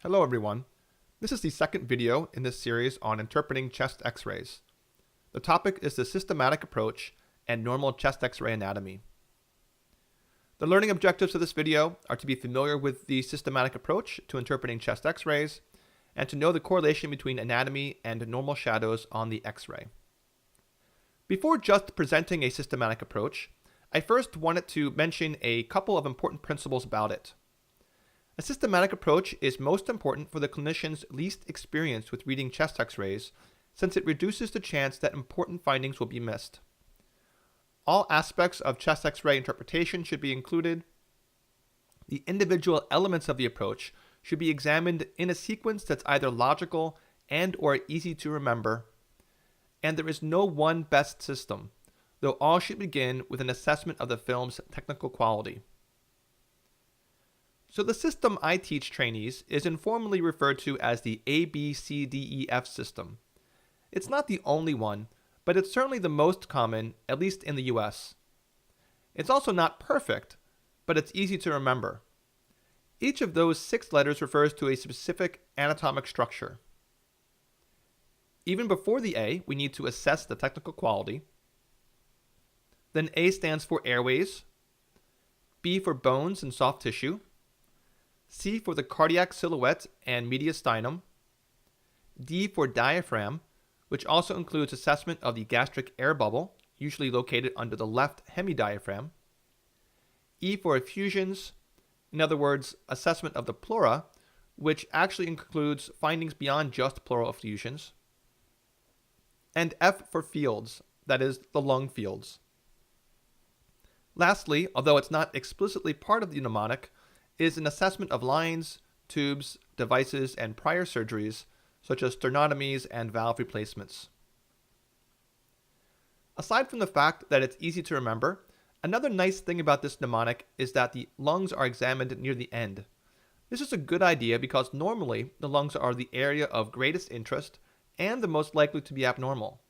Hello everyone. This is the second video in this series on interpreting chest x-rays. The topic is the systematic approach and normal chest x-ray anatomy. The learning objectives of this video are to be familiar with the systematic approach to interpreting chest x-rays and to know the correlation between anatomy and normal shadows on the x-ray. Before just presenting a systematic approach, I first wanted to mention a couple of important principles about it. A systematic approach is most important for the clinician's least experience with reading chest x-rays, since it reduces the chance that important findings will be missed. All aspects of chest x-ray interpretation should be included. The individual elements of the approach should be examined in a sequence that's either logical and or easy to remember. And there is no one best system, though all should begin with an assessment of the film's technical quality. So the system I teach trainees is informally referred to as the ABCDEF system. It's not the only one, but it's certainly the most common, at least in the US. It's also not perfect, but it's easy to remember. Each of those 6 letters refers to a specific anatomic structure. Even before the A, we need to assess the technical quality. Then A stands for airways, B for bones and soft tissue, C for the cardiac silhouette and mediastinum, D for diaphragm, which also includes assessment of the gastric air bubble, usually located under the left hemidiaphragm, E for effusions, in other words, assessment of the pleura, which actually includes findings beyond just pleural effusions, and F for fields, that is, the lung fields. Lastly, although it's not explicitly part of the mnemonic, is an assessment of lines, tubes, devices, and prior surgeries, such as sternotomies and valve replacements. Aside from the fact that it's easy to remember, another nice thing about this mnemonic is that the lungs are examined near the end. This is a good idea because normally the lungs are the area of greatest interest and the most likely to be abnormal.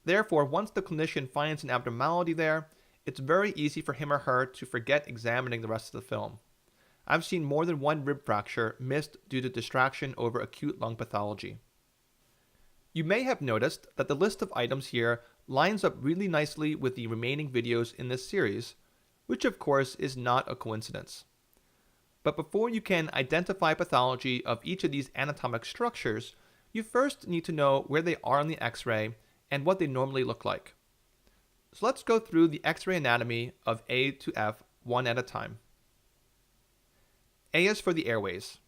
Therefore, once the clinician finds an abnormality there, it's very easy for him or her to forget examining the rest of the film. I've seen more than one rib fracture missed due to distraction over acute lung pathology. You may have noticed that the list of items here lines up really nicely with the remaining videos in this series, which of course is not a coincidence. But before you can identify pathology of each of these anatomic structures, you first need to know where they are on the X-ray and what they normally look like. So let's go through the X-ray anatomy of A to F one at a time. A is for the airways.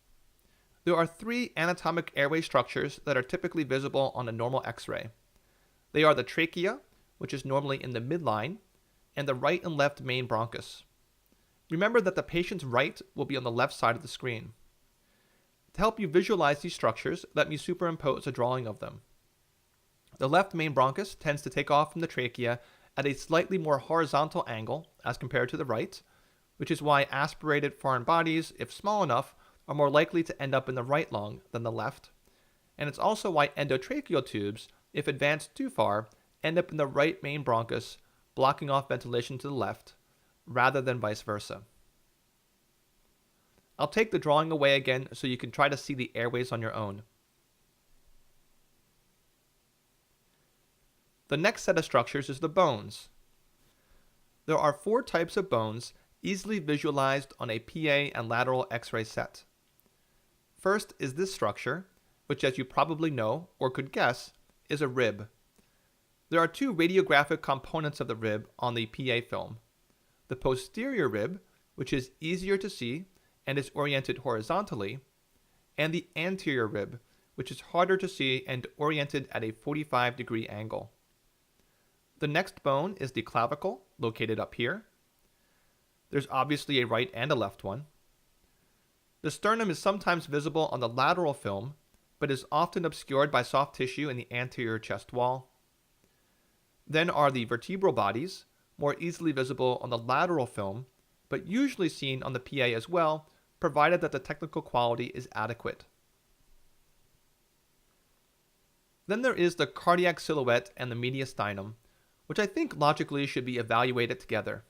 There are 3 anatomic airway structures that are typically visible on a normal X-ray. They are the trachea, which is normally in the midline, and the right and left main bronchus. Remember that the patient's right will be on the left side of the screen. To help you visualize these structures, let me superimpose a drawing of them. The left main bronchus tends to take off from the trachea at a slightly more horizontal angle as compared to the right, which is why aspirated foreign bodies, if small enough, are more likely to end up in the right lung than the left. And it's also why endotracheal tubes, if advanced too far, end up in the right main bronchus, blocking off ventilation to the left, rather than vice versa. I'll take the drawing away again so you can try to see the airways on your own. The next set of structures is the bones. There are 4 types of bones easily visualized on a PA and lateral X-ray set. First is this structure, which as you probably know, or could guess, is a rib. There are 2 radiographic components of the rib on the PA film. The posterior rib, which is easier to see and is oriented horizontally, and the anterior rib, which is harder to see and oriented at a 45-degree angle. The next bone is the clavicle, located up here. There's obviously a right and a left one. The sternum is sometimes visible on the lateral film, but is often obscured by soft tissue in the anterior chest wall. Then are the vertebral bodies, more easily visible on the lateral film, but usually seen on the PA as well, provided that the technical quality is adequate. Then there is the cardiac silhouette and the mediastinum, which I think logically should be evaluated together.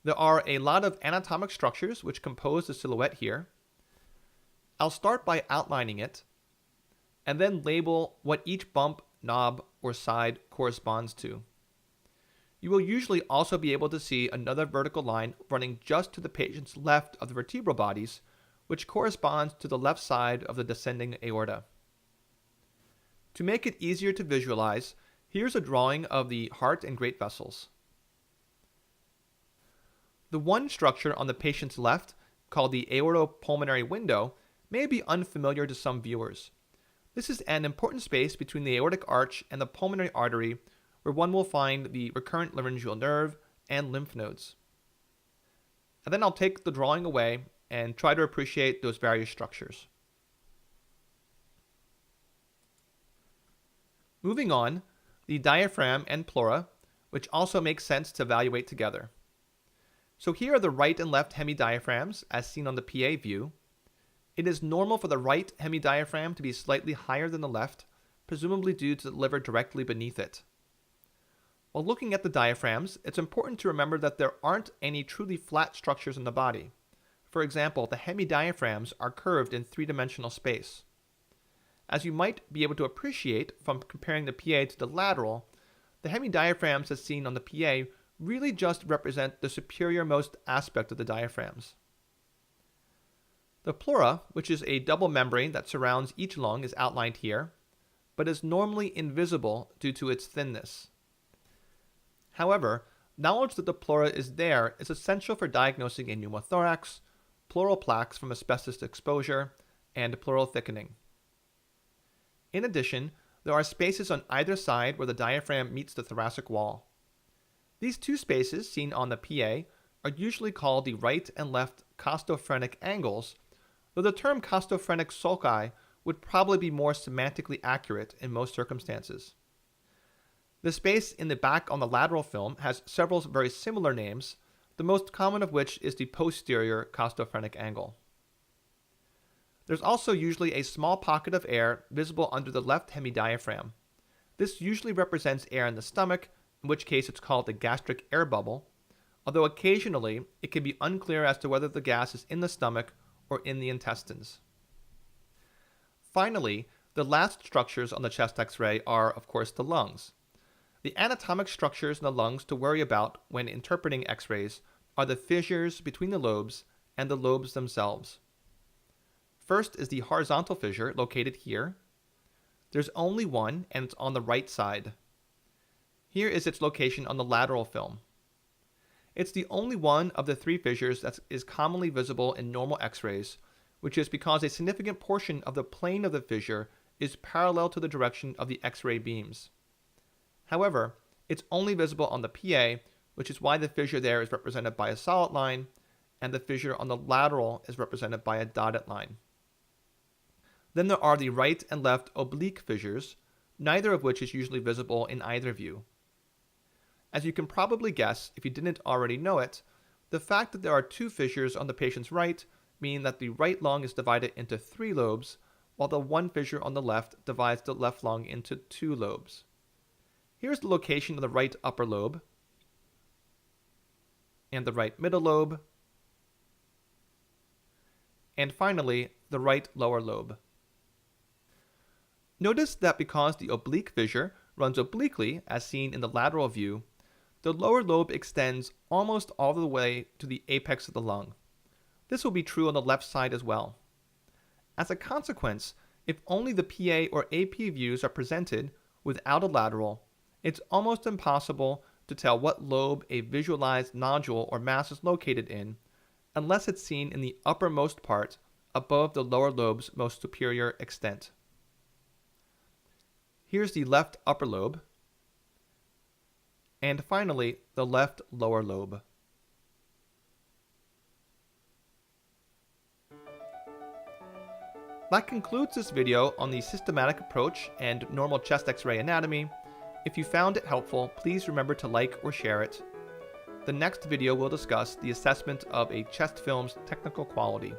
There are a lot of anatomic structures which compose the silhouette here. I'll start by outlining it, and then label what each bump, knob, or side corresponds to. You will usually also be able to see another vertical line running just to the patient's left of the vertebral bodies, which corresponds to the left side of the descending aorta. To make it easier to visualize, here's a drawing of the heart and great vessels. The one structure on the patient's left, called the aortopulmonary window, may be unfamiliar to some viewers. This is an important space between the aortic arch and the pulmonary artery, where one will find the recurrent laryngeal nerve and lymph nodes. And then I'll take the drawing away and try to appreciate those various structures. Moving on, the diaphragm and pleura, which also makes sense to evaluate together. So here are the right and left hemidiaphragms as seen on the PA view. It is normal for the right hemidiaphragm to be slightly higher than the left, presumably due to the liver directly beneath it. While looking at the diaphragms, it's important to remember that there aren't any truly flat structures in the body. For example, the hemidiaphragms are curved in three-dimensional space. As you might be able to appreciate from comparing the PA to the lateral, the hemidiaphragms as seen on the PA really just represent the superior-most aspect of the diaphragms. The pleura, which is a double membrane that surrounds each lung, is outlined here, but is normally invisible due to its thinness. However, knowledge that the pleura is there is essential for diagnosing a pneumothorax, pleural plaques from asbestos exposure, and pleural thickening. In addition, there are spaces on either side where the diaphragm meets the thoracic wall. These two spaces, seen on the PA, are usually called the right and left costophrenic angles, though the term costophrenic sulci would probably be more semantically accurate in most circumstances. The space in the back on the lateral film has several very similar names, the most common of which is the posterior costophrenic angle. There's also usually a small pocket of air visible under the left hemidiaphragm. This usually represents air in the stomach, in which case it's called the gastric air bubble, although occasionally it can be unclear as to whether the gas is in the stomach or in the intestines. Finally, the last structures on the chest X-ray are, of course, the lungs. The anatomic structures in the lungs to worry about when interpreting X-rays are the fissures between the lobes and the lobes themselves. First is the horizontal fissure located here. There's only one, and it's on the right side. Here is its location on the lateral film. It's the only one of the three fissures that is commonly visible in normal X-rays, which is because a significant portion of the plane of the fissure is parallel to the direction of the X-ray beams. However, it's only visible on the PA, which is why the fissure there is represented by a solid line, and the fissure on the lateral is represented by a dotted line. Then there are the right and left oblique fissures, neither of which is usually visible in either view. As you can probably guess, if you didn't already know it, the fact that there are two fissures on the patient's right mean that the right lung is divided into 3 lobes, while the one fissure on the left divides the left lung into 2 lobes. Here's the location of the right upper lobe, and the right middle lobe, and finally, the right lower lobe. Notice that because the oblique fissure runs obliquely, as seen in the lateral view, the lower lobe extends almost all the way to the apex of the lung. This will be true on the left side as well. As a consequence, if only the PA or AP views are presented without a lateral, it's almost impossible to tell what lobe a visualized nodule or mass is located in, unless it's seen in the uppermost part above the lower lobe's most superior extent. Here's the left upper lobe, and finally, the left lower lobe. That concludes this video on the systematic approach and normal chest X-ray anatomy. If you found it helpful, please remember to like or share it. The next video will discuss the assessment of a chest film's technical quality.